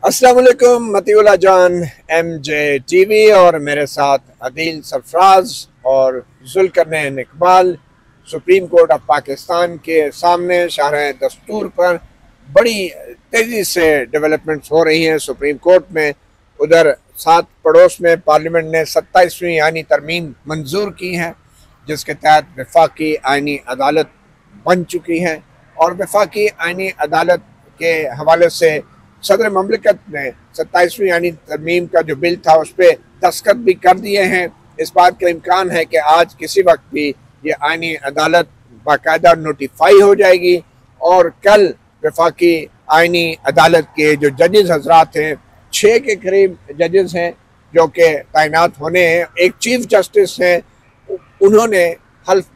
अस्सलाम वालेकुम, मतीउल्लाह जान MJ TV और मेरे साथ अदील सरफराज और Zulqarnain Iqbal. Supreme court of Pakistan के सामने शारह दस्तूर पर बड़ी तेज़ी से डेवलपमेंट्स हो रही हैं सुप्रीम कोर्ट में। उधर साथ पड़ोस में पार्लियामेंट ने 27वीं आईनी तरमीम मंजूर की है, जिसके तहत वफाकी आईनी अदालत बन चुकी है। और वफाकी आईनी अदालत के हवाले से सदर ममलिकत ने 27वीं आईनी तरमीम का जो बिल था उस पर दस्तखत भी कर दिए हैं। इस बात का इम्कान है कि आज किसी वक्त भी ये आईनी अदालत बाकायदा नोटिफाई हो जाएगी और कल वफाकी आईनी अदालत के जो जजेस हजरात हैं, 6 के करीब जजेस हैं जो कि तैनात होने हैं। एक चीफ जस्टिस हैं, उन्होंने हल्फ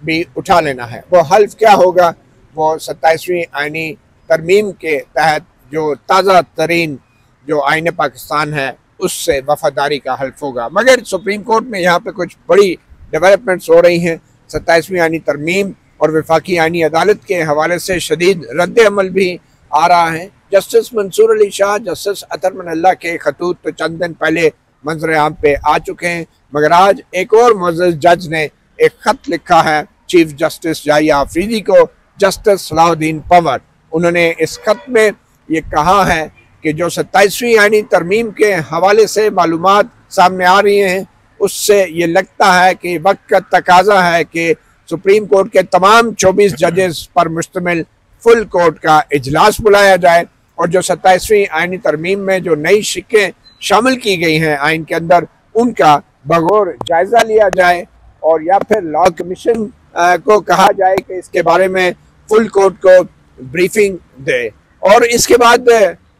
भी उठा लेना है। वो हल्फ क्या होगा? वो 27वीं आईनी तरमीम के तहत जो ताज़ा तरीन जो आईन पाकिस्तान है उससे वफादारी का हल्फ होगा। मगर सुप्रीम कोर्ट में यहाँ पे कुछ बड़ी डेवलपमेंट्स हो रही हैं। 27वीं आईनी तरमीम और वफाकी आईनी अदालत के हवाले से शदीद रद्द अमल भी आ रहा है। जस्टिस मंसूर अली शाह, जस्टिस अतर मन अल्लाह के खतूत तो चंद दिन पहले मंजर आम पे आ चुके हैं, मगर आज एक और मुअज़्ज़ज़ जज ने एक ख़त लिखा है चीफ जस्टिस जाहिया आफरीदी को, जस्टिस सलाहुद्दीन पंवर। उन्होंने इस खत में ये कहा है कि जो 27वीं आईनी तरमीम के हवाले से मालूमात सामने आ रही हैं उससे ये लगता है कि वक्त का तकाजा है कि सुप्रीम कोर्ट के तमाम 24 जजेस पर मुश्तमिल फुल कोर्ट का इजलास बुलाया जाए और जो 27वीं आईनी तरमीम में जो नई शिक्कें शामिल की गई हैं आइन के अंदर, उनका बगौर जायज़ा लिया जाए और या फिर लॉ कमीशन को कहा जाए कि इसके बारे में फुल कोर्ट को ब्रीफिंग दे। और इसके बाद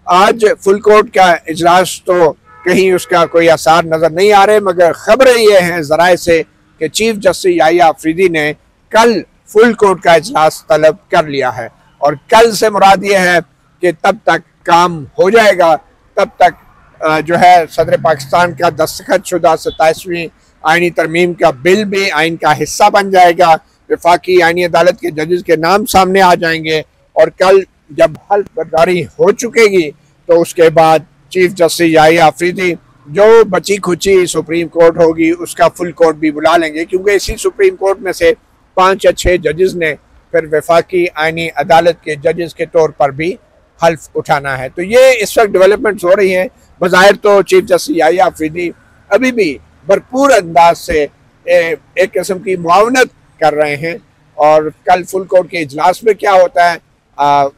आज फुल कोर्ट का इजलास तो कहीं उसका कोई आसार नज़र नहीं आ रहे, मगर खबरें ये हैं ज़राए से कि चीफ जस्टिस जाहिया आफरीदी ने कल फुल कोर्ट का इजलास तलब कर लिया है। और कल से मुराद ये है कि तब तक काम हो जाएगा, तब तक जो है सदर पाकिस्तान का दस्तखत शुदा 27वीं आईनी तरमीम का बिल भी आइन का हिस्सा बन जाएगा। वफाकी आईनी अदालत के जजेस के नाम सामने आ जाएंगे और कल जब हल्फ बर्दारी हो चुकेगी तो उसके बाद चीफ जस्टिस जाहिया आफरीदी जो बची खुची सुप्रीम कोर्ट होगी उसका फुल कोर्ट भी बुला लेंगे, क्योंकि इसी सुप्रीम कोर्ट में से 5 या 6 जजेस ने फिर वफाकी आईनी अदालत के जजेस के तौर पर भी हल्फ उठाना है। तो ये इस वक्त डेवलपमेंट्स हो रही हैं। बज़ाहिर तो चीफ जस्टिस जाहिया आफरीदी अभी भी भरपूर अंदाज से एक किस्म की मुआवनत कर रहे हैं और कल फुल कोर्ट के इजलास में क्या होता है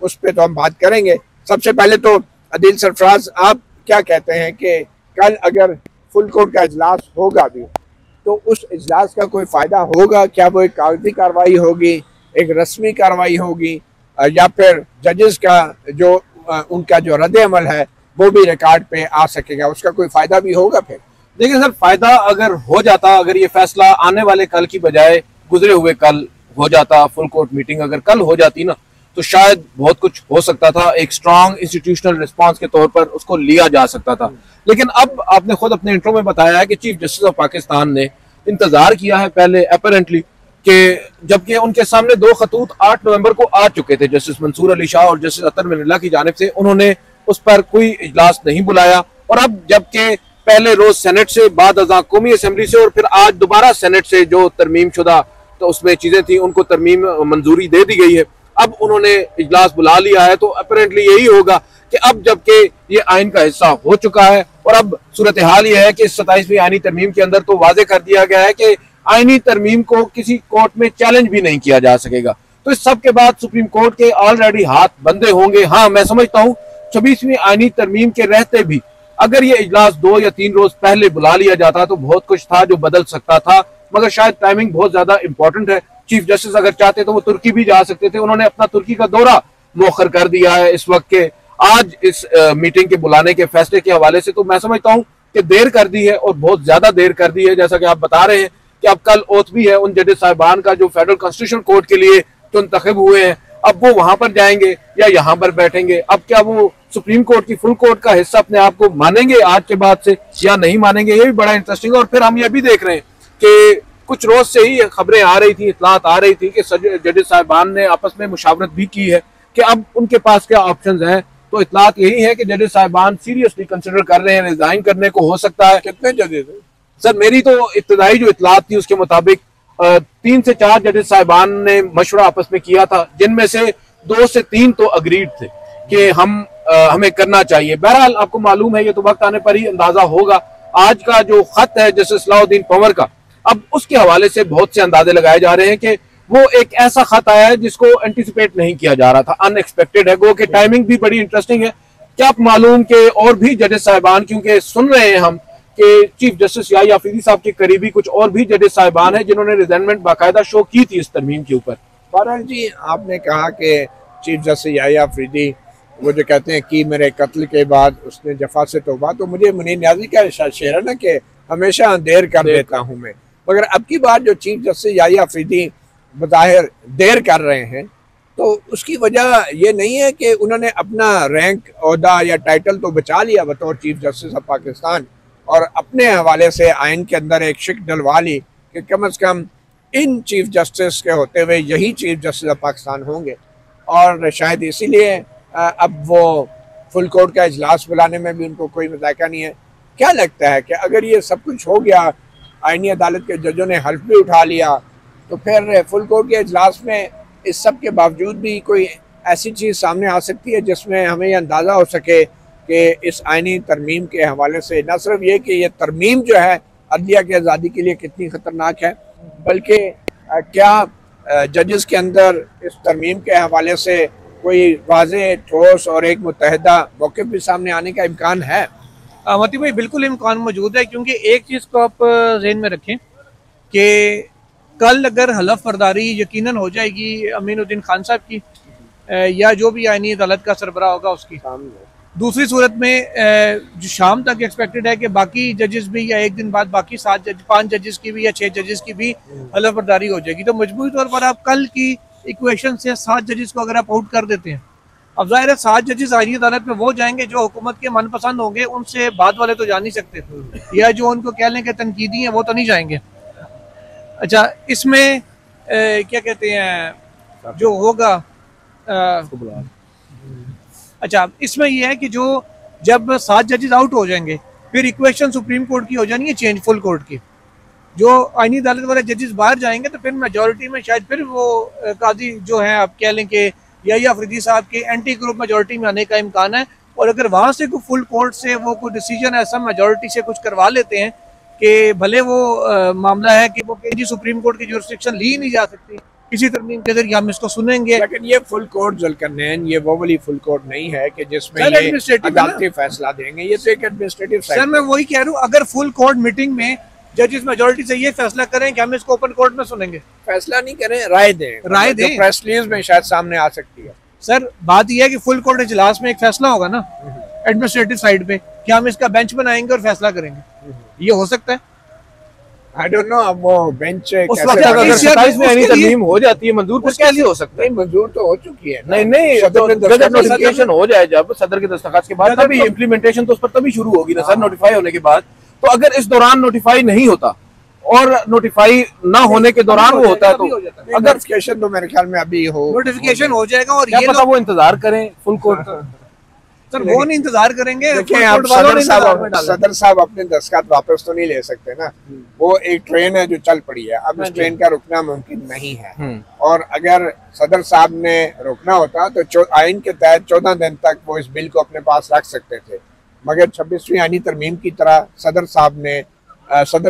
उस पर तो हम बात करेंगे। सबसे पहले तो अदील सरफराज, आप क्या कहते हैं कि कल अगर फुल कोर्ट का इजलास होगा भी तो उस इजलास का कोई फ़ायदा होगा? क्या वो एक कागजी कार्रवाई होगी, एक रस्मी कार्रवाई होगी, या फिर जजेस का जो उनका जो रद्द अमल है वो भी रिकॉर्ड पे आ सकेगा? उसका कोई फ़ायदा भी होगा? फिर देखिए सर, फ़ायदा अगर हो जाता, अगर ये फैसला आने वाले कल की बजाय गुजरे हुए कल हो जाता, फुल कोर्ट मीटिंग अगर कल हो जाती ना, तो शायद बहुत कुछ हो सकता था। एक स्ट्रॉन्ग इंस्टीट्यूशनल रिस्पांस के तौर पर उसको लिया जा सकता था। लेकिन अब आपने खुद अपने इंट्रो में बताया है कि चीफ जस्टिस ऑफ पाकिस्तान ने इंतजार किया है पहले अपेरेंटली, कि जबकि उनके सामने 2 खतूत 8 नवंबर को आ चुके थे जस्टिस मंसूर अली शाह और जस्टिस अतर मन अल्लाह की जानिब से, उन्होंने उस पर कोई इजलास नहीं बुलाया। और अब जबकि पहले रोज सेनेट से, बाद अज़ा कौमी असम्बली से और फिर आज दोबारा सेनेट से जो तरमीम शुदा तो उसमें चीजें थी उनको तरमीम मंजूरी दे दी गई है, अब उन्होंने इजलास बुला लिया है। तो अपेरेंटली यही होगा कि अब जबकि ये आइन का हिस्सा हो चुका है और अब सूरत हाल ये है कि 27वीं आईनी तरमीम के अंदर तो वाजे कर दिया गया है कि आईनी तरमीम को किसी कोर्ट में चैलेंज भी नहीं किया जा सकेगा। तो इस सब के बाद सुप्रीम कोर्ट के ऑलरेडी हाथ बंधे होंगे। हाँ, मैं समझता हूँ 26वीं आईनी तरमीम के रहते भी अगर ये इजलास 2 या 3 रोज पहले बुला लिया जाता तो बहुत कुछ था जो बदल सकता था, मगर शायद टाइमिंग बहुत ज्यादा इंपॉर्टेंट है। चीफ जस्टिस अगर चाहते तो वो तुर्की भी जा सकते थे, उन्होंने अपना तुर्की का दौरा मौखर कर दिया है इस वक्त के आज इस मीटिंग के बुलाने के फैसले के हवाले से। तो मैं समझता हूँ कि देर कर दी है और बहुत ज्यादा देर कर दी है। जैसा कि आप बता रहे हैं कि अब कल ओथ भी है उन जजेस साहिबान का जो फेडरल कॉन्स्टिट्यूशन कोर्ट के लिए मुंतखब हुए हैं, अब वो वहां पर जाएंगे या यहाँ पर बैठेंगे? अब क्या वो सुप्रीम कोर्ट की फुल कोर्ट का हिस्सा अपने आप को मानेंगे आज के बाद से या नहीं मानेंगे? ये भी बड़ा इंटरेस्टिंग है। और फिर हम ये भी देख रहे हैं कि कुछ रोज से ही खबरें आ रही थी, इतलात आ रही थी कि जजेस साहिबान ने आपस में मुशावरत भी की है कि अब उनके पास क्या ऑप्शंस हैं। तो इतलात यही है कि जजेस साहिबान सीरियसली कंसिडर कर रहे हैं रिजाइन करने को, हो सकता है। कितने जजेस हैं सर? मेरी तो इब्तदाई जो इतलात थी उसके मुताबिक 3 से 4 जजेस साहिबान ने मशवरा आपस में किया था, जिनमें से 2 से 3 तो अग्रीड थे कि हमें करना चाहिए। बहरहाल आपको मालूम है, ये तो वक्त आने पर ही अंदाजा होगा। आज का जो खत है जस्टिस सलाहुद्दीन पंवर का, अब उसके हवाले से बहुत से अंदाजे लगाए जा रहे हैं कि वो एक ऐसा खत आया है जिसको एंटिसिपेट नहीं किया जा रहा था, अनएक्सपेक्टेड है। गो कि टाइमिंग भी बड़ी इंटरेस्टिंग है। क्या आप मालूम कि और भी जजेस साहिबान, क्योंकि सुन रहे हैं हम कि चीफ जस्टिस याहिया अफरीदी साहब के करीबी कुछ और भी जजेस साहिबान हैं जिन्होंने रिजाइनमेंट बाकायदा शो की थी इस तरमीम के ऊपर। बहरहाल जी, आपने कहा कि चीफ जस्टिस याहिया अफरीदी वो जो कहते हैं कि मेरे कत्ल के बाद उसने जफा से तौबा, तो मुझे मुनीर न्याजी का शेर है ना कि हमेशा देर कर देता हूँ मैं, मगर अब की बार जो चीफ जस्टिस याहिया अफरीदी बज़ाहिर देर कर रहे हैं, तो उसकी वजह ये नहीं है कि उन्होंने अपना रैंक, ओहदा या टाइटल तो बचा लिया बतौर चीफ जस्टिस ऑफ पाकिस्तान, और अपने हवाले से आइन के अंदर एक शिक डलवा ली कि कम अज़ कम इन चीफ जस्टिस के होते हुए यही चीफ जस्टिस ऑफ पाकिस्तान होंगे। और शायद इसीलिए अब वो फुल कोर्ट का इजलास बुलाने में भी उनको कोई मज़ाक़ा नहीं है। क्या लगता है कि अगर ये सब कुछ हो गया, आइनी अदालत के जजों ने हल्फ भी उठा लिया, तो फिर फुल कोर्ट के इजलास में इस सब के बावजूद भी कोई ऐसी चीज़ सामने आ सकती है जिसमें हमें यह अंदाज़ा हो सके कि इस आइनी तरमीम के हवाले से न सिर्फ ये कि ये तरमीम जो है अदलिया की आज़ादी के लिए कितनी ख़तरनाक है, बल्कि क्या जजेस के अंदर इस तरमीम के हवाले से कोई वाज़ेह, ठोस और एक मुत्तहिदा मौक़िफ़ भी सामने आने का इम्कान है? मती भाई, बिल्कुल इम्कान मौजूद है, क्योंकि एक चीज़ को आप ज़हन में रखें कि कल अगर हलफ बर्दारी यकीनन हो जाएगी अमीनुद्दीन खान साहब की या जो भी आईनी अदालत का सरबराह होगा उसकी, दूसरी सूरत में जो शाम तक एक्सपेक्टेड है कि बाकी जजेस भी, या एक दिन बाद बाकी 5 जजेस की भी या 6 जजेस की भी हलफ बर्दारी हो जाएगी। तो मजबूरी तौर पर आप कल की इक्वेशन से 7 जजेस को अगर आप आउट कर देते हैं, अब जाहिर है 7 जजेस आईनी अदालत में वो जाएंगे जो हुकूमत के मनपसंद होंगे, उनसे बाद वाले तो जा नहीं सकते, या जो उनको कह लें कि तनकीदी हैं वो तो नहीं जाएंगे। अच्छा, इसमें क्या कहते हैं जो होगा, अच्छा इसमें यह है कि जो जब 7 जजेस आउट हो जाएंगे, फिर इक्वेशन सुप्रीम कोर्ट की हो जानी है चेंज फुल कोर्ट की। जो आईनी अदालत वाले जजेस बाहर जाएंगे तो फिर मेजोरिटी में शायद फिर वो काजी जो है आप कह लें कि याहिया अफरीदी साहब के एंटी ग्रुप मेजोरिटी में आने का इम्कान है। और अगर वहाँ से कोई फुल कोर्ट से वो कोई डिसीजन ऐसा मेजोरिटी से कुछ करवा लेते हैं कि भले वो मामला है कि वो जी सुप्रीम कोर्ट की जुरिस्डिक्शन ली नहीं जा सकती, किसी तरमीम के जरिए हम इसको सुनेंगे, लेकिन ये फुल कोर्ट ज़ुल्करनैन, ये वो वाली फुल कोर्ट नहीं है कि जिसमें ये अदालती फैसला देंगे। ये तो एक एडमिनिस्ट्रेटिव सर, मैं वही कह रहा हूँ, अगर फुल कोर्ट मीटिंग में जजेस मेजोरिटी से ये फैसला करें कि हम इसको ओपन कोर्ट में सुनेंगे, फैसला नहीं करें, राय दें, प्रेस रिलीज में शायद सामने आ सकती है। सर बात यह है कि फुल कोर्ट इजलास में एक फैसला होगा ना एडमिनिस्ट्रेटिव साइड पे कि हम इसका बेंच बनाएंगे और फैसला करेंगे, ये हो सकता है। I don't know, अब वो बेंच उस वक्त अगर 27 में यानी तरमीम हो जाती है मंजूर, कुछ कैसे हो सकता है? मंजूर तो हो चुकी है। नहीं, जब नोटिफिकेशन हो जाए, जब सदर के दस्तखत के बाद, तभी इम्प्लीमेंटेशन तो उस पर तभी शुरू होगी ना सर, नोटिफाई होने के बाद। तो अगर इस दौरान नोटिफाई नहीं होता और नोटिफाई ना होने के दौरान वो होता है, तो अगर नोटिफिकेशन तो मेरे ख्याल में अभी हो, नोटिफिकेशन हो जाएगा और ये पता वो इंतजार करें फुल कोर्ट। सर वो नहीं इंतजार करेंगे, सदर साहब अपने दस्तखत वापस तो नहीं ले सकते ना, वो एक ट्रेन है जो चल पड़ी है, अब इस ट्रेन का रुकना मुमकिन नहीं है। और अगर सदर साहब ने रोकना होता तो आइन के तहत 14 दिन तक वो इस बिल को अपने पास रख सकते थे, मगर 26वीं आइनी तरमीम की तरह सदर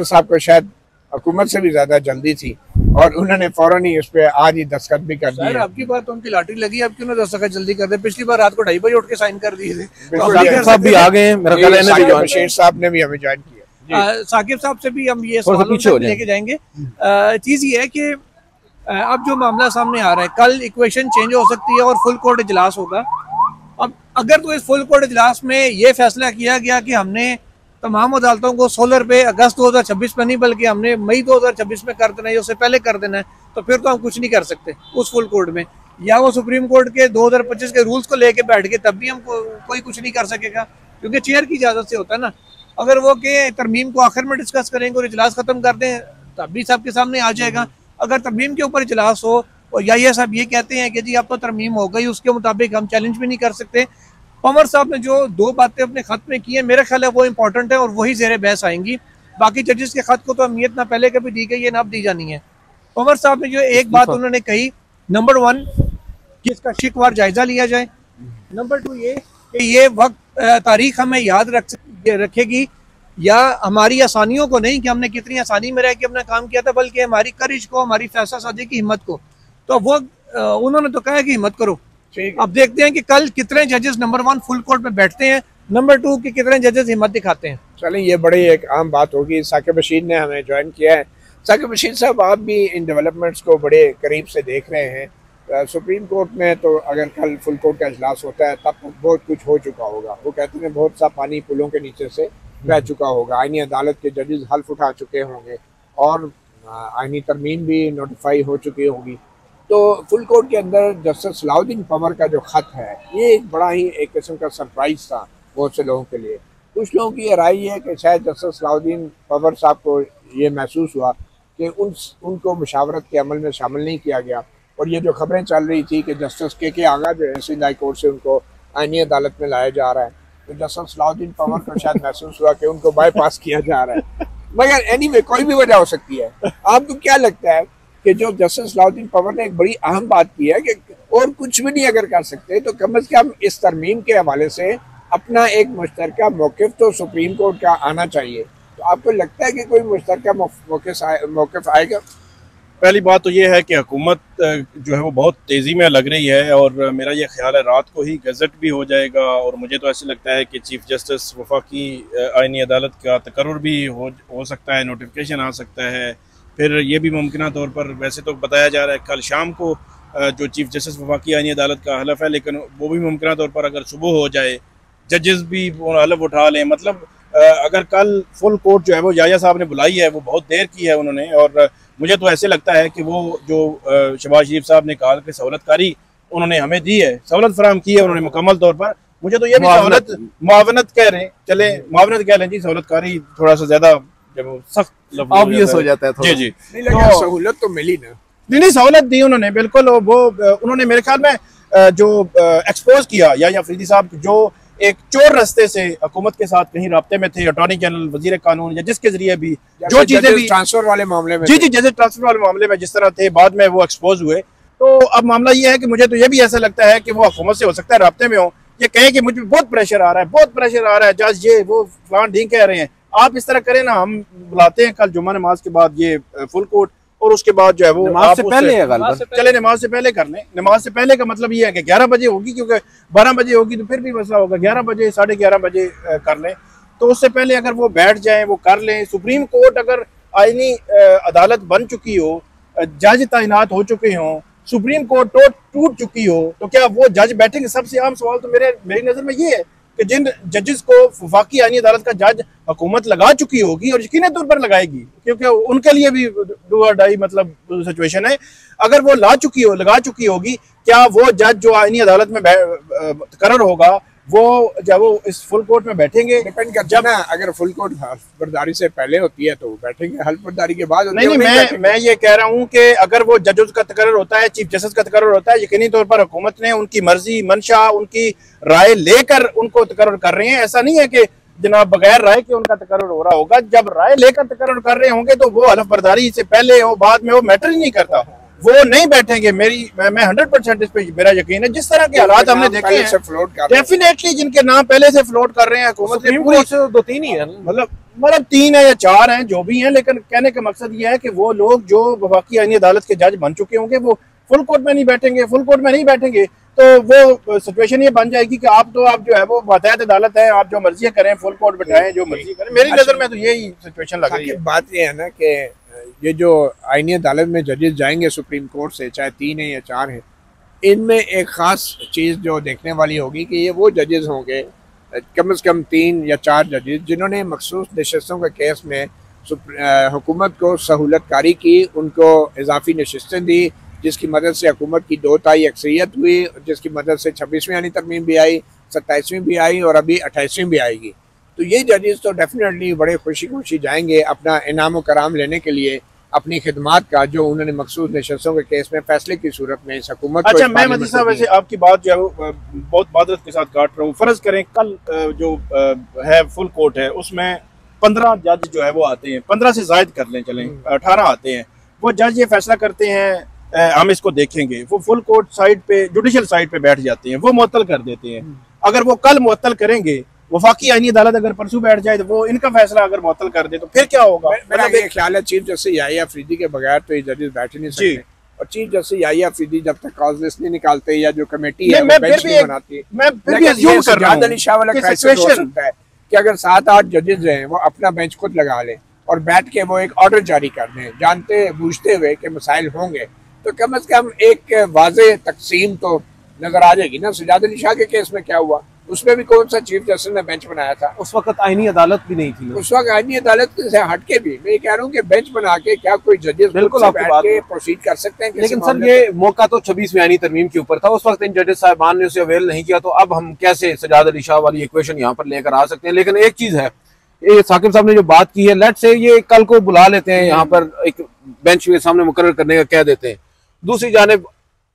साहब को शायद हुकूमत से भी ज्यादा जल्दी थी और उन्होंने फौरन ही इस पे आज ही दस्तखत भी कर दिए। आपकी बात तो उनकी लाटरी लगी, अब क्यों ना दस्तखत जल्दी कर दे? पिछली बार रात को 2:30 बजे उठ के साइन कर दिए थे। साहब भी आ गए, मेरा ख्याल है शेर साहब ने भी हमें ज्वाइन किया। साकिब साहब से भी हम ये सवाल लेके जाएंगे। चीज ये है कि अब जो मामला सामने आ रहा है, कल इक्वेशन चेंज हो सकती है और फुल कोर्ट इजलास होगा। अब अगर तो इस फुल कोर्ट इजलास में ये फैसला किया गया कि हमने तमाम अदालतों को सोलर पे अगस्त 2026 में नहीं बल्कि हमने मई 2026 में कर देना है, उससे पहले कर देना है, तो फिर तो हम कुछ नहीं कर सकते उस फुल कोर्ट में, या वो सुप्रीम कोर्ट के 2025 के रूल्स को लेके बैठ के तब भी हम कोई कुछ नहीं कर सकेगा, क्योंकि चेयर की इजाजत से होता है ना। अगर वो के तरमीम को आखिर में डिस्कस करेंगे और इजलास खत्म कर दें तब भी सबके सामने आ जाएगा। अगर तरमीम के ऊपर इजलास हो और या साहब ये कहते हैं कि जी अब तो तरमीम हो गई, उसके मुताबिक हम चैलेंज भी नहीं कर सकते, पंवर साहब ने जो 2 बातें अपने खत में की है, मेरा ख्याल है वो इंपॉर्टेंट है और वही ज़ेर बहस आएंगी। बाकी जजेस के खत को तो अहमियत ना पहले कभी दी गई है ना अब दी जानी है। पंवर साहब ने जो एक बात उन्होंने कही, नंबर 1 कि इसका शिकवार जायजा लिया जाए, नंबर 2 ये कि ये वक्त तारीख हमें याद रखेगी या हमारी आसानियों को नहीं कि हमने कितनी आसानी में रह के अपना काम किया था, बल्कि हमारी करिश को, हमारी फैसला साजी की हिम्मत को। तो वो उन्होंने तो कहा कि हिम्मत करो। अब देखते हैं कि कल कितने जजेस नंबर 1 फुल कोर्ट में बैठते हैं, नंबर 2 कि कितने जजेस हिम्मत दिखाते हैं। चलें, ये बड़ी एक आम बात होगी। साकिब बशीर ने हमें ज्वाइन किया है। साकिब बशीर साहब, आप भी इन डेवलपमेंट्स को बड़े करीब से देख रहे हैं। सुप्रीम कोर्ट में तो अगर कल फुल कोर्ट का इजलास होता है तब बहुत कुछ हो चुका होगा। वो कहते हैं बहुत सा पानी पुलों के नीचे से बह चुका होगा, आईनी अदालत के जजेस हल्फ उठा चुके होंगे और आईनी तरमीम भी नोटिफाई हो चुकी होगी। तो फुल कोर्ट के अंदर जस्टिस सलाउद्दीन पंवर का जो ख़त है, ये एक बड़ा ही एक किस्म का सरप्राइज़ था बहुत से लोगों के लिए। कुछ लोगों की ये राय है कि शायद जस्टिस सलाउद्दीन पंवर साहब को ये महसूस हुआ कि उनको मुशावरत के अमल में शामिल नहीं किया गया, और ये जो खबरें चल रही थी कि जस्टिस के आगा जो है सिंध हाई कोर्ट से उनको आईनी अदालत में लाया जा रहा है, तो जस्टिस सलाउद्दीन पंवर को शायद महसूस हुआ कि उनको बाईपास किया जा रहा है। मगर एनीवे कोई भी वजह हो सकती है। आपको क्या लगता है कि जो जस्टिस सलाउद्दीन पंवर ने एक बड़ी अहम बात की है कि और कुछ भी नहीं अगर कर सकते तो कम अज़ कम इस तरमीम के हवाले से अपना एक मुश्तरका मौक़िफ़ तो सुप्रीम कोर्ट का आना चाहिए। तो आपको लगता है कि कोई मुश्तरका मौक़िफ़ आएगा? पहली बात तो ये है कि हुकूमत जो है वो बहुत तेज़ी में लग रही है, और मेरा ये ख्याल है रात को ही गज़ट भी हो जाएगा। और मुझे तो ऐसे लगता है कि चीफ़ जस्टिस वफाकी आईनी अदालत का तकर्रुर भी हो सकता है, नोटिफिकेशन आ सकता है। फिर ये भी मुमकिन तौर पर, वैसे तो बताया जा रहा है कल शाम को जो चीफ़ जस्टिस वफाकी आईनी अदालत का हलफ है, लेकिन वो भी मुमकिन तौर पर अगर सुबह हो जाए, जजेस भी हलफ उठा लें। मतलब अगर कल फुल कोर्ट जो है वो याया साहब ने बुलाई है, वो बहुत देर की है उन्होंने, और मुझे तो ऐसे लगता है कि वो जो शहबाज शरीफ साहब ने कहा कि सहूलतकारी उन्होंने हमें दी है, सहूलत फराहम की है उन्होंने मुकम्मल तौर पर। मुझे तो ये भी मुआवनत कह रहे हैं, चले मुआवनत कह लें जी, सहूलतकारी थोड़ा सा ज़्यादा जब सख्त ऑब्वियस हो जाता है। जी जी, तो सहूलत तो मिली ना? नहीं, सहूलत दी उन्होंने बिल्कुल। वो उन्होंने मेरे ख्याल में जो एक्सपोज किया या फरीदी साहब जो एक चोर रास्ते से हुकूमत के साथ कहीं राब्ते में थे, अटॉर्नी जनरल, वजीर कानून, या जिसके जरिए भी जो चीजें भी ट्रांसफर वाले मामले में, जी जैसे ट्रांसफर वाले मामले में जिस तरह थे, बाद में वो एक्सपोज हुए। तो अब मामला ये है कि मुझे तो ये भी ऐसा लगता है कि वो हुकूमत से हो सकता है राब्ते में हो, ये कहें कि मुझे बहुत प्रेशर आ रहा है, बहुत प्रेशर आ रहा है, जज ये वो फलान ढींग कह रहे हैं, आप इस तरह करें ना, हम बुलाते हैं कल जुम्मा नमाज के बाद ये फुल कोर्ट, और उसके बाद जो है वो नमाज से पहले चले नमाज से पहले कर लें। नमाज से पहले का मतलब ये है कि 11 बजे होगी, क्योंकि 12 बजे होगी तो फिर भी मसला होगा। 11 बजे 11:30 बजे कर लें, तो उससे पहले अगर वो बैठ जाएं, वो कर लें। सुप्रीम कोर्ट अगर आईनी अदालत बन चुकी हो, जज तैनात हो चुके हों, सुप्रीम कोर्ट टूट चुकी हो, तो क्या वो जज बैठेंगे? सबसे आम सवाल तो मेरी नज़र में ये है कि जिन जजेस को वफाकी आईनी अदालत का जज हुकूमत लगा चुकी होगी, और यकीनी तौर पर लगाएगी, क्योंकि उनके लिए भी डू और डाई मतलब सिचुएशन है, अगर वो लगा चुकी होगी, क्या वो जज जो आईनी अदालत में तकर्रर होगा वो जब वो इस फुल कोर्ट में बैठेंगे? डिपेंड करता है ना, अगर फुल कोर्ट हल्फबरदारी से पहले होती है तो बैठेंगे, हल्फबरदारी के बाद नहीं, मैं ये कह रहा हूँ कि अगर वो जजेस का तकर्रर होता है, चीफ जस्टिस का तकर्रर होता है, यकीनी तौर पर हुकूमत ने उनकी मर्जी, मंशा, उनकी राय लेकर उनको तकर्रर कर रहे हैं। ऐसा नहीं है कि जनाब बगैर राय के उनका तकर्रर हो रहा होगा। जब राय लेकर तकर्रर कर रहे होंगे तो वो हल्फबरदारी से पहले हो बाद में वो मैटर ही नहीं करता, वो नहीं बैठेंगे। मैं 100% इस पे मेरा यकीन है। जिस तरह के हालात हमने देखे हैं, डेफिनेटली जिनके नाम पहले से फ्लोट कर रहे हैं हुकूमत ने, पूरी 2-3 ही है, मतलब 3 है या 4 हैं जो भी हैं, लेकिन कहने का मकसद ये है कि वो लोग जो वफाकी आईनी अदालत के जज बन चुके होंगे वो फुल कोर्ट में नहीं बैठेंगे। फुल कोर्ट में नहीं बैठेंगे तो वो सिचुएशन ये बन जाएगी कि आप जो है वो बाकायदा अदालत है, आप जो मर्जी करें फुल कोर्ट बैठाएं, जो मर्जी करें। मेरी नजर में तो यही सिचुएशन लग रही है। बात ये है ना कि ये जो आईनी अदालत में जजेस जाएंगे सुप्रीम कोर्ट से, चाहे 3 है या 4 हैं, इनमें एक ख़ास चीज़ जो देखने वाली होगी कि ये वो जजेस होंगे, कम से कम 3 या 4 जजेस, जिन्होंने मखसूस नशस्तों के केस में हुकूमत को सहूलतकारी की, उनको इजाफी नशस्तें दी, जिसकी मदद से हुकूमत की 2 तिहाई अक्सरियत हुई, जिसकी मदद से 26वीं आईनी तरमीम भी आई, 27वीं भी आई और अभी 28वीं भी आएगी। तो ये जजेस तो डेफिनेटली बड़े खुशी जाएंगे अपना इनाम कराम लेने के लिए अपनी खिदमात का जो उन्होंने मखसूस नशस्तों के केस में फैसले की सूरत में इस हुकूमत अच्छा, मैं मजीद साहब वैसे आपकी बात जो है बहुत मादरत के साथ काट रहा हूँ। फर्ज करें कल जो है फुल कोर्ट है उसमें 15 जज जो है वो आते हैं, 15 से जायद कर लें, चलें 18 आते हैं, वो जज ये फैसला करते हैं हम इसको देखेंगे, वो फुल कोर्ट साइड पे जुडिशल साइड पे बैठ जाते हैं, वो मुअत्तल कर देते हैं। अगर वो कल मुअत्तल करेंगे, वफाकी आईनी अदालत अगर परसों बैठ जाए तो वो इनका फैसला अगर मुअत्तल कर दे तो फिर क्या होगा? मेरा ये ख्याल है चीफ जस्टिस याहिया अफरीदी के बगैर तो ये जजेस बैठ ही नहीं सकते, और चीफ जस्टिस याहिया अफरीदी जब तक कॉज लिस्ट नहीं निकालते या जो कमेटी है वो बेंच नहीं बनाती, मैं फिर भी अज्यूम कर रहा हूं अली शाह वाला क्राइसिस हो सकता है कि अगर 7-8 जजेस हैं वो अपना बेंच खुद लगा लें और बैठ के वो एक ऑर्डर जारी कर दें, जानते बूझते हुए कि मसाइल होंगे, तो कम से कम एक वाज़ेह तकसीम तो नजर आ जाएगी ना। सजाद अली शाह के केस में क्या हुआ, उसमें भी कौन सा चीफ जस्टिस ने बेंच बनाया था? उस वक्त आईनी अदालत भी नहीं थी, उस वक्त आईनी अदालत से हटके भी मैं कह रहा हूँ कि बेंच बना के क्या कोई जजेस बिल्कुल आपकी बात प्रोसीड कर सकते हैं? लेकिन सर ये मौका तो 26वीं आईनी तरमीम के ऊपर था, उस वक्त इन जजेस साहिबान ने उसे अवेल नहीं किया, तो अब हम कैसे सजाद अली शाह वाली इक्वेशन यहाँ पर लेकर आ सकते हैं? लेकिन एक चीज है, ये साकिब साहब ने जो बात की है, लेट से ये कल को बुला लेते हैं यहाँ पर एक बेंच के सामने मुकर्रर करने का कह देते हैं, दूसरी जानिब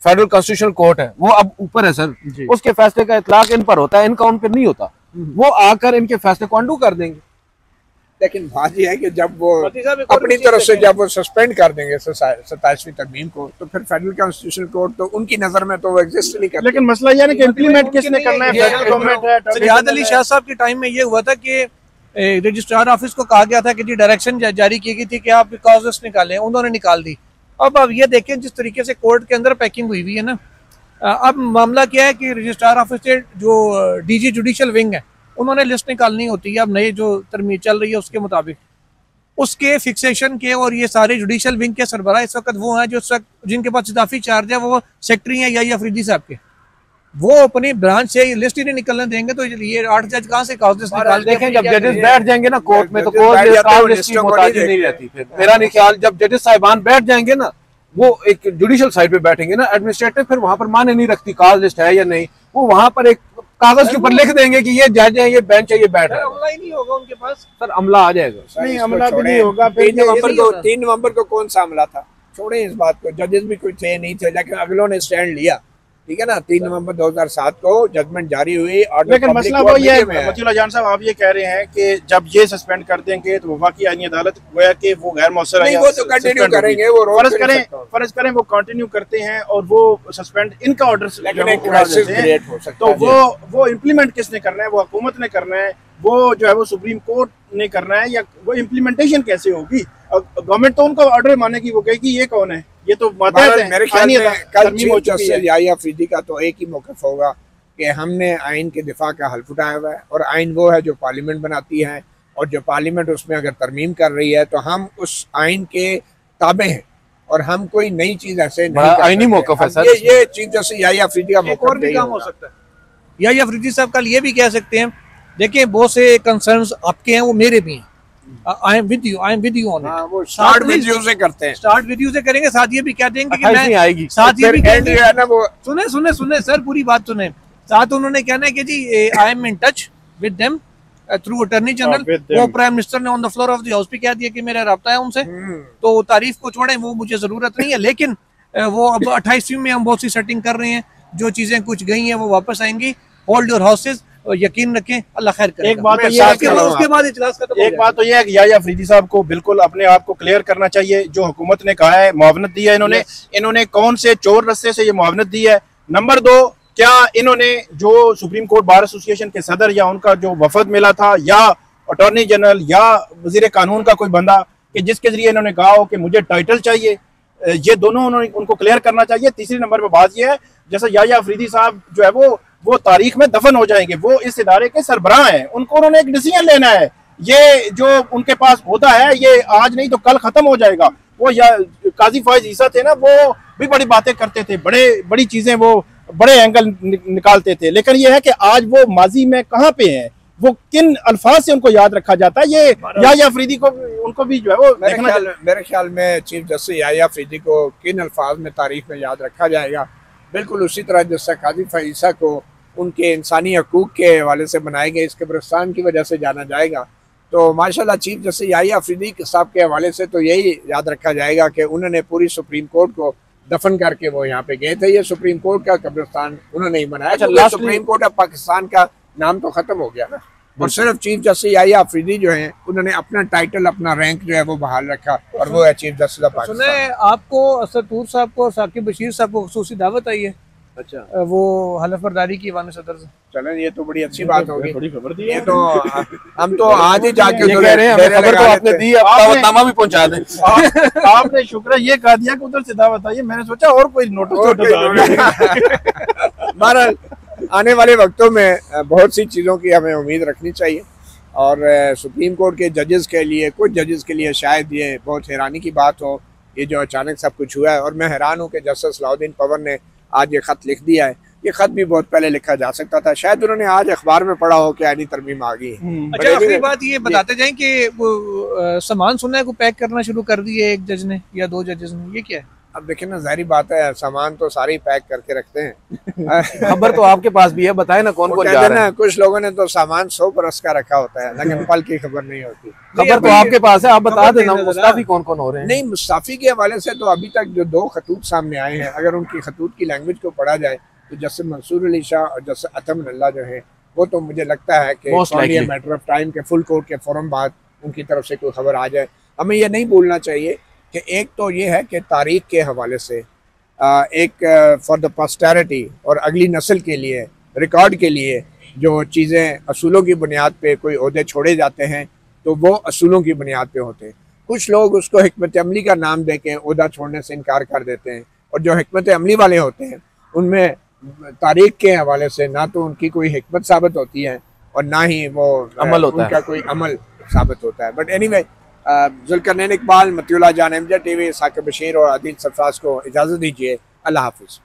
फेडरल कॉन्स्टिट्यूशनल कोर्ट है वो अब ऊपर है सर, उसके फैसले का इतलाक इन पर होता है, इनका उन पर नहीं होता, वो आकर इनके फैसले को अंडू कर देंगे। लेकिन बात यह है कि जब वो अपनी तरफ से जब वो सस्पेंड कर देंगे 27वीं तरमीम को, तो फिर फेडरल कॉन्स्टिट्यूशनल कोर्ट तो उनकी नजर में तो वो एग्जिस्ट नहीं करता। लेकिन मसला यह है कि इम्प्लीमेंट किसने करना है? फेडरल गवर्नमेंट है। सजाद अली शाह साहब के टाइम में ये हुआ था कि रजिस्ट्रार ऑफिस को कहा गया था कि जी डायरेक्शन जारी की गई थी कि आप कॉजेस निकालें, उन्होंने निकाल दी। अब ये देखें जिस तरीके से कोर्ट के अंदर पैकिंग हुई हुई है ना, अब मामला क्या है कि रजिस्ट्रार ऑफिस से जो डीजी जुडिशल विंग है उन्होंने लिस्ट निकालनी होती है अब नई जो तरमीम चल रही है उसके मुताबिक, उसके फिक्सेशन के, और ये सारे जुडिशल विंग के सरबराह इस वक्त वो हैं जो इस वक्त जिनके पास इजाफी चार्ज है, वो सेक्रेटरी हैं याहिया अफरीदी साहब के, वो अपनी ब्रांच से लिस्ट ही नहीं निकलने देंगे, तो ये 8 जज कहाँ से कॉज लिस्ट निकाल देखें? जब जजेस बैठ जाएंगे ना कोर्ट में तो कॉज लिस्ट की मोहताजी नहीं रहती। फिर मेरा नहीं ख्याल जब जजेस साहिबान बैठ जाएंगे ना, वो एक जुडिशल साइड पे बैठेंगे ना, एडमिनिस्ट्रेटिव फिर वहां पर माने नहीं रखती कॉज लिस्ट है या नहीं, वो वहां पर एक कागज के ऊपर लिख देंगे कि ये जज है, ये बेंच है, ये बैठ है, अमला ही नहीं होगा उनके पास। सर अमला आ जाएगा? नहीं, अमला भी नहीं होगा। 3 नवंबर को कौन सा अमला था? छोड़े इस बात को, जजेस भी कोई थे नहीं थे, लेकिन अगलों ने स्टैंड लिया, ठीक है ना। 3 नवंबर 2007 को जजमेंट जारी हुई, और लेकिन मसला वो ये है मतीउल्लाह जान साहब, आप ये कह रहे हैं कि जब ये सस्पेंड कर देंगे तो वफाकी आईनी अदालत गोया कि वो गैर मौसर है, वो तो कंटिन्यू करेंगे, वो फर्ज करें वो कंटिन्यू करते हैं और वो सस्पेंड इनका ऑर्डर तो वो इम्प्लीमेंट किसने करना है? वो हुकूमत ने करना है, वो जो है वो सुप्रीम कोर्ट ने करना है, या वो इम्प्लीमेंटेशन कैसे होगी? गवर्नमेंट तो उनको ऑर्डर मानेगी, वो कहेगी ये कौन है, ये तो मेरे ख्याल में कल चीफ जस्टिस याहिया अफरीदी का तो एक ही मौक़िफ़ होगा कि हमने आइन के दिफा का हल्फ उठाया हुआ है, और आइन वो है जो पार्लियामेंट बनाती है, और जो पार्लियामेंट उसमें अगर तरमीम कर रही है तो हम उस आइन के ताबे हैं, और हम कोई नई चीज ऐसे आईनी मौक़िफ़ है सर। ये चीफ जस्टिस याहिया अफरीदी का मौक़िफ़ और भी काम हो सकता है। याहिया अफरीदी साहब कल ये भी कह सकते हैं, देखिए बहुत से कंसर्न्स आपके हैं, वो मेरे भी हैं, I am with you on it. वो स्टार्ट विद यू से करते हैं, स्टार्ट विद यू से करेंगे, साथ ये भी कह देंगे कि मैं आएगी, साथ ये भी है ना, वो सुने सर पूरी बात सुने, साथ उन्होंने कहना है कि जी I am in touch with them through attorney general, वो प्राइम मिनिस्टर ने on the floor of the house पे कह दिया कि मेरा राब्ता है उनसे, तो तारीफ को छोड़ें, वो मुझे जरूरत नहीं है, लेकिन वो अब 28वीं में हम बहुत सी सेटिंग कर रहे हैं, जो चीजें कुछ गई हैं वो वापस आएंगी, होल्ड योर हाउसेज, और यकीन रखें अल्लाह खैर करेगा। एक बात तो ये है कि उसके बाद इजलास खत्म, एक बात तो ये है कि याहिया अफरीदी साहब को बिल्कुल अपने आप को क्लियर करना चाहिए, जो हुकूमत ने कहा है मुआवनत दी है इन्होंने कौन से चोर रस्ते से ये मुआवनत दी है? नंबर 2, क्या इन्होंने जो सुप्रीम कोर्ट बार एसोसिएशन के सदर या उनका जो वफद मिला था, या अटॉर्नी जनरल या वजीर कानून का कोई बंदा कि जिसके जरिए इन्होंने कहा हो कि मुझे टाइटल चाहिए, ये दोनों उनको क्लियर करना चाहिए। तीसरी नंबर पर बात यह है, जैसे याहिया अफरीदी साहब जो है वो तारीख में दफन हो जाएंगे, वो इस इदारे के सरबराह हैं, उनको उन्होंने एक डिसीजन लेना है, ये जो उनके पास होता है ये आज नहीं तो कल खत्म हो जाएगा। वो या काजी फैज ईसा थे ना, वो भी बड़ी बातें करते थे, बड़ी चीजें वो बड़े एंगल निकालते थे, लेकिन ये है कि आज वो माजी में कहाँ पे हैं, वो किन अल्फाज से उनको याद रखा जाता है, ये याहिया अफरीदी को उनको भी जो है वो मेरे ख्याल में चीफ जस्टिस याहिया अफरीदी को किन अल्फाज में तारीख में याद रखा जाएगा, बिल्कुल उसी तरह जैसा काजी फैज ईसा को उनके इंसानी हकूक के हवाले से बनाए गए इस कब्रिस्तान की वजह से जाना जाएगा, तो माशाल्लाह चीफ जस्टिस याहिया अफरीदी साहब के हवाले से तो यही याद रखा जाएगा कि उन्होंने पूरी सुप्रीम कोर्ट को दफन करके वो यहाँ पे गए थे। ये सुप्रीम कोर्ट का कब्रिस्तान उन्होंने ही बनाया। अच्छा, सुप्रीम कोर्ट ऑफ पाकिस्तान का नाम तो खत्म हो गया ना, और सिर्फ चीफ जस्टिस याहिया अफरीदी जो है उन्होंने अपना टाइटल, अपना रैंक जो है वो बहाल रखा, और वो है चीफ जस्टिस ऑफ पाकिस्तान। सुने आपको असद तूर साहब को, साकिब बशीर साहब को खुसूसी दावत आई है। अच्छा, वो हलफ बर्दारी की ईवान सदर से। चलें, ये तो बड़ी अच्छी बात होगी। बड़ी खबर दी ये तो हम तो आज ही जाके कह रहे हैं, खबर तो आपने दी, अब दावतनामा भी पहुंचा दें। आपने शुक्र ये कह दिया कि उधर से दावत आई है, मैंने सोचा और कोई नोटिस। बहरहाल आने वाले वक्तों में बहुत सी चीज़ों की हमें उम्मीद रखनी चाहिए, और सुप्रीम कोर्ट के जजेस के लिए, कुछ जजेस के लिए शायद ये बहुत हैरानी की बात हो, ये जो अचानक सब कुछ हुआ है। और मैं हैरान हूँ कि जस्टिस सलाउद्दीन पवन ने आज ये ख़त लिख दिया है। ये ख़त भी बहुत पहले लिखा जा सकता था, शायद उन्होंने आज अखबार में पढ़ा हो कि आईनी तरमीम आ गई है। अच्छा, आखिरी बात ये बताते जाएं कि वो सामान सुना है को पैक करना शुरू कर दिए एक जज ने या दो जजेस ने, ये क्या है? अब देखिए ना, जाहिर बात है सामान तो सारे पैक करके रखते हैं। खबर तो आपके पास भी है, बताए ना कौन कौन जा रहा है। कुछ लोगों ने तो सामान 100 बरस का रखा होता है, लेकिन पल की खबर नहीं होती। खबर तो आपके पास है, आप बता देना मुस्ताफी कौन कौन हो रहे हैं। नहीं, मुस्ताफी के हवाले से तो अभी तक जो 2 खतूत सामने आए हैं, अगर उनकी खतूत की लैंग्वेज को पढ़ा जाए तो जस्टिस मंसूर अली शाह और जस्टिस अतम अल्लाह जो है वो तो मुझे लगता है कि मैटर ऑफ टाइम के फुल कोर्ट के फौरन बाद उनकी तरफ से कोई खबर आ जाए। हमें ये नहीं भूलना चाहिए कि एक तो ये है कि तारीख के हवाले से एक फॉर द पोस्टेरिटी और अगली नस्ल के लिए, रिकॉर्ड के लिए जो चीज़ें असूलों की बुनियाद पे कोई ओहदे छोड़े जाते हैं तो वो असूलों की बुनियाद पे होते हैं। कुछ लोग उसको हिकमत अमली का नाम दे के ओहदा छोड़ने से इनकार कर देते हैं, और जो हिकमत अमली वाले होते हैं उनमें तारीख के हवाले से ना तो उनकी कोई हिकमत साबित होती है और ना ही वो अमल होता उनका कोई अमल साबित होता है। बट एनीवे, जुल्करनैन इकबाल, मतियुल्लाह जान, MJ TV, साकिब बशीर और आदिल सरफराज को इजाज़त दीजिए। अल्लाह हाफिज़।